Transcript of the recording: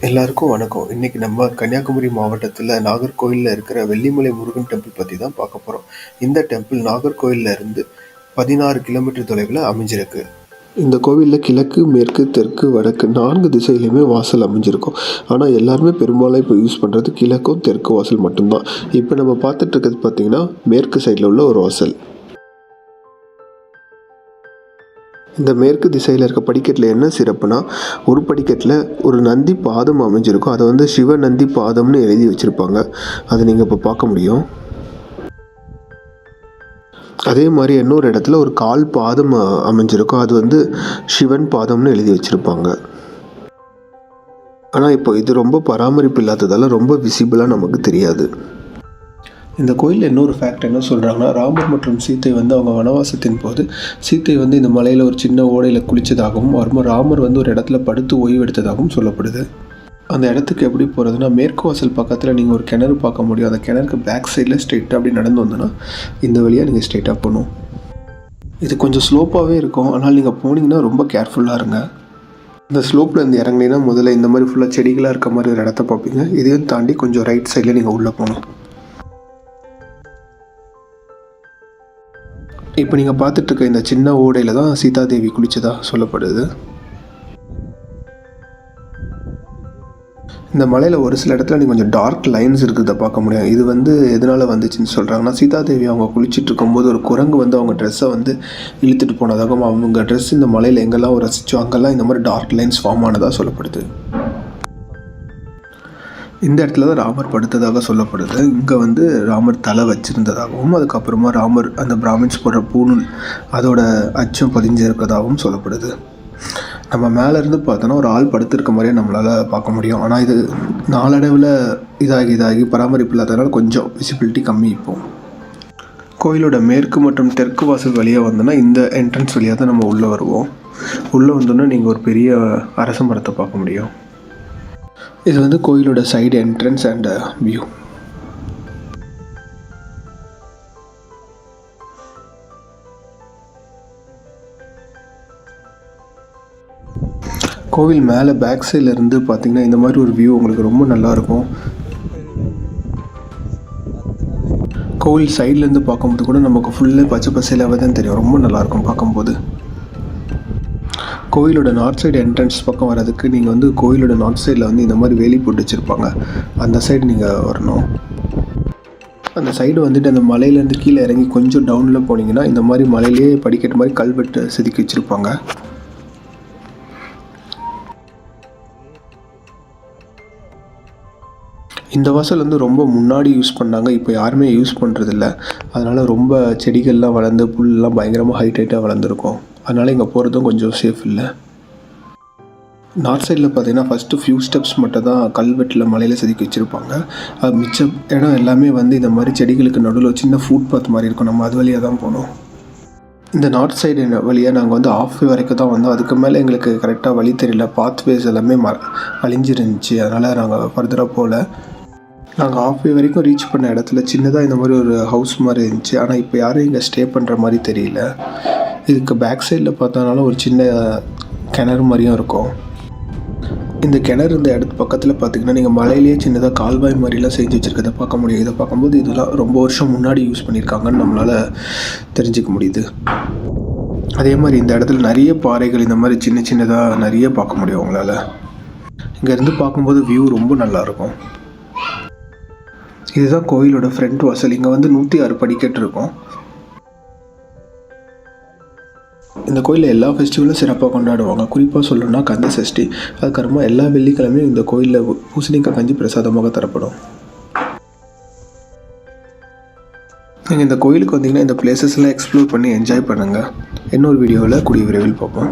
எல்லாருக்கும் வணக்கம். இன்னைக்கு நம்ம கன்னியாகுமரி மாவட்டத்துல நாகர்கோயில்ல இருக்கிற வெள்ளிமலை முருகன் டெம்பிள் பத்தி தான் பார்க்க போறோம். இந்த டெம்பிள் நாகர்கோயில்ல இருந்து 16 கிலோமீட்டர் தொலைவில் அமைஞ்சிருக்கு. இந்த கோவிலில் கிழக்கு, மேற்கு, தெற்கு, வடக்கு 4 திசையிலையுமே வாசல் அமைஞ்சிருக்கும். ஆனால் எல்லாருமே பெரும்பாலும் இப்போ யூஸ் பண்ணுறது கிழக்கும் தெற்கு வாசல் மட்டும்தான். இப்போ நம்ம பார்த்துட்டு இருக்கிறது பார்த்தீங்கன்னா மேற்கு சைடில் உள்ள ஒரு வாசல். இந்த மேற்கு திசையில் இருக்க படிக்கட்டில் என்ன சிறப்புனா, ஒரு படிக்கட்டில் ஒரு நந்தி பாதம் அமைஞ்சிருக்கும். அதை வந்து சிவ நந்தி பாதம்னு எழுதி வச்சுருப்பாங்க. அதை நீங்கள் இப்போ பார்க்க முடியும். அதே மாதிரி இன்னொரு இடத்துல ஒரு கால் பாதம் அமைஞ்சிருக்கும். அது வந்து சிவன் பாதம்னு எழுதி வச்சுருப்பாங்க. ஆனால் இப்போ இது ரொம்ப பராமரிப்பு இல்லாததால் ரொம்ப விசிபிளாக நமக்கு தெரியாது. இந்த கோயிலில் இன்னொரு ஃபேக்ட் என்ன சொல்கிறாங்கன்னா, ராமர் மற்றும் சீத்தை வந்து அவங்க வனவாசத்தின் போது சீத்தை வந்து இந்த மலையில் ஒரு சின்ன ஓடையில் குளித்ததாகவும், ராமர் வந்து ஒரு இடத்துல படுத்து ஓய்வு எடுத்ததாகவும் சொல்லப்படுது. அந்த இடத்துக்கு எப்படி போகிறதுனா, மேற்கு வாசல் பக்கத்தில் நீங்கள் ஒரு கிணறு பார்க்க முடியும். அந்த கிணறுக்கு பேக் சைடில் ஸ்ட்ரெயிட்டாக அப்படி நடந்து வந்தோன்னா இந்த வழியாக நீங்கள் ஸ்ட்ரெயிட்டாக போகணும். இது கொஞ்சம் ஸ்லோப்பாகவே இருக்கும். ஆனால் நீங்கள் போனீங்கன்னா ரொம்ப கேர்ஃபுல்லாக இருங்க. இந்த ஸ்லோப்பில் இருந்து இறங்குனீங்கன்னா முதல்ல இந்த மாதிரி ஃபுல்லாக செடிகளாக இருக்க மாதிரி ஒரு இடத்த பார்ப்பீங்க. இதையும் தாண்டி கொஞ்சம் ரைட் சைடில் நீங்கள் உள்ளே போகணும். இப்போ நீங்கள் பார்த்துட்ருக்க இந்த சின்ன ஓடையில் தான் சீதாதேவி குளித்ததாக சொல்லப்படுது. இந்த மலையில் ஒரு சில இடத்துல நீங்கள் கொஞ்சம் டார்க் லைன்ஸ் இருக்கிறத பார்க்க முடியும். இது வந்து எதனால் வந்துச்சுன்னு சொல்கிறாங்கன்னா, சீதாதேவி அவங்க குளிச்சுட்டு இருக்கும்போது ஒரு குரங்கு வந்து அவங்க ட்ரெஸ்ஸை வந்து இழுத்துட்டு போனதாகவும், அவங்க ட்ரெஸ் இந்த மலையில் எங்கெல்லாம் ரசிச்சோ அங்கெல்லாம் இந்த மாதிரி டார்க் லைன்ஸ் ஃபார்ம் ஆனதாக சொல்லப்படுது. இந்த இடத்துல தான் ராமர் படுத்ததாக சொல்லப்படுது. இங்கே வந்து ராமர் தலை வச்சுருந்ததாகவும், அதுக்கப்புறமா ராமர் அந்த பிராமின்ஸ் போடுற பூணூல் அதோட அச்சம் பதிஞ்சிருக்கிறதாகவும் சொல்லப்படுது. நம்ம மேலேருந்து பார்த்தோன்னா ஒரு ஆள் படுத்திருக்க மாதிரியே நம்மளால் பார்க்க முடியும். ஆனால் இது நாளடைவில் இதாகி பராமரிப்பு இல்லாததுனால கொஞ்சம் விசிபிலிட்டி கம்மி. இப்போது கோயிலோட மேற்கு மற்றும் தெற்கு வாசல் வழியாக வந்தோன்னா இந்த என்ட்ரன்ஸ் வழியாக தான் நம்ம உள்ளே வருவோம். உள்ளே வந்தோன்னா நீங்கள் ஒரு பெரிய அரச மரத்தை பார்க்க முடியும். இது வந்து கோயிலோட சைடு என்ட்ரன்ஸ் அண்ட் வியூ. கோவில் மேலே பேக் சைடில் இருந்து பார்த்தீங்கன்னா இந்த மாதிரி ஒரு வியூ உங்களுக்கு ரொம்ப நல்லாயிருக்கும். கோவில் சைட்லேருந்து பார்க்கும்போது கூட நமக்கு ஃபுல்லாக பச்சை பசையிலாகவே தான் தெரியும். ரொம்ப நல்லாயிருக்கும் பார்க்கும்போது. கோயிலோட நார்த் சைடு என்ட்ரன்ஸ் பக்கம் வர்றதுக்கு நீங்கள் வந்து கோயிலோட நார்த் சைடில் வந்து இந்த மாதிரி வேலி போட்டு வச்சுருப்பாங்க. அந்த சைடு நீங்கள் வரணும். அந்த சைடு வந்துட்டு அந்த மலையிலேருந்து கீழே இறங்கி கொஞ்சம் டவுனில் போனீங்கன்னா இந்த மாதிரி மலையிலேயே படிக்கட்டு மாதிரி கல்வெட்டு செதுக்கி வச்சுருப்பாங்க. இந்த வாசல் வந்து ரொம்ப முன்னாடி யூஸ் பண்ணாங்க. இப்போ யாருமே யூஸ் பண்ணுறதில்ல. அதனால் ரொம்ப செடிகள்லாம் வளர்ந்து புல்லாம் பயங்கரமாக ஹைட்டாக வளர்ந்துருக்கும். அதனால் இங்கே போகிறதும் கொஞ்சம் சேஃப் இல்லை. நார்த் சைடில் பார்த்தீங்கன்னா ஃபஸ்ட்டு ஃபியூ ஸ்டெப்ஸ் மட்டும் தான் கல்வெட்டில் மலையில் செதுக்கி வச்சுருப்பாங்க. அது மிச்சம் இடம் எல்லாமே வந்து இந்த மாதிரி செடிகளுக்கு நடுவில் சின்ன ஃபுட் பாத் மாதிரி இருக்கும். நம்ம அது வழியாக தான் போனோம். இந்த நார்த் சைடு வழியாக நாங்கள் வந்து ஆஃப் வே வரைக்கும் தான் வந்தோம். அதுக்கு மேலே எங்களுக்கு கரெக்டாக வழி தெரியல. பாத்வேஸ் எல்லாமே அழிஞ்சிருந்துச்சு. அதனால் நாங்கள் ஃபர்தராக போகல. நாங்கள் ஆஃப் வே வரைக்கும் ரீச் பண்ண இடத்துல சின்னதாக இந்த மாதிரி ஒரு ஹவுஸ் மாதிரி இருந்துச்சு. ஆனால் இப்போ யாரும் இங்கே ஸ்டே பண்ணுற மாதிரி தெரியல. இதுக்கு பேக் சைடில் பார்த்தோன்னாலும் ஒரு சின்ன கிணறு மாதிரியும் இருக்கும். இந்த கிணறு இந்த இடத்து பக்கத்தில் பார்த்திங்கன்னா நீங்கள் மலையிலேயே சின்னதாக கால்வாய் மாதிரிலாம் செஞ்சு வச்சுருக்கதை பார்க்க முடியும். இதை பார்க்கும்போது இதெல்லாம் ரொம்ப வருஷம் முன்னாடி யூஸ் பண்ணியிருக்காங்கன்னு நம்மளால் தெரிஞ்சிக்க முடியுது. அதே மாதிரி இந்த இடத்துல நிறைய பாறைகள் இந்த மாதிரி சின்ன சின்னதாக நிறைய பார்க்க முடியும் உங்களால். இங்கேருந்து பார்க்கும்போது வியூ ரொம்ப நல்லாயிருக்கும். இதுதான் கோயிலோட ஃப்ரண்ட் வாசல். இங்கே வந்து 106 படிக்கட்டு இருக்கும். இந்த கோயிலில் எல்லா ஃபெஸ்டிவலும் சிறப்பாக கொண்டாடுவாங்க. குறிப்பாக சொல்லணும்னா கந்த சஷ்டி. அதுக்கப்புறமா எல்லா வெள்ளிக்கிழமையும் இந்த கோயிலில் பூசணிக்காய் கஞ்சி பிரசாதமாக தரப்படும். நீங்கள் இந்த கோயிலுக்கு வந்தீங்கன்னா இந்த பிளேசஸ்லாம் எக்ஸ்ப்ளோர் பண்ணி என்ஜாய் பண்ணுங்கள். இன்னொரு வீடியோவில் கூடிய விரைவில் பார்ப்போம்.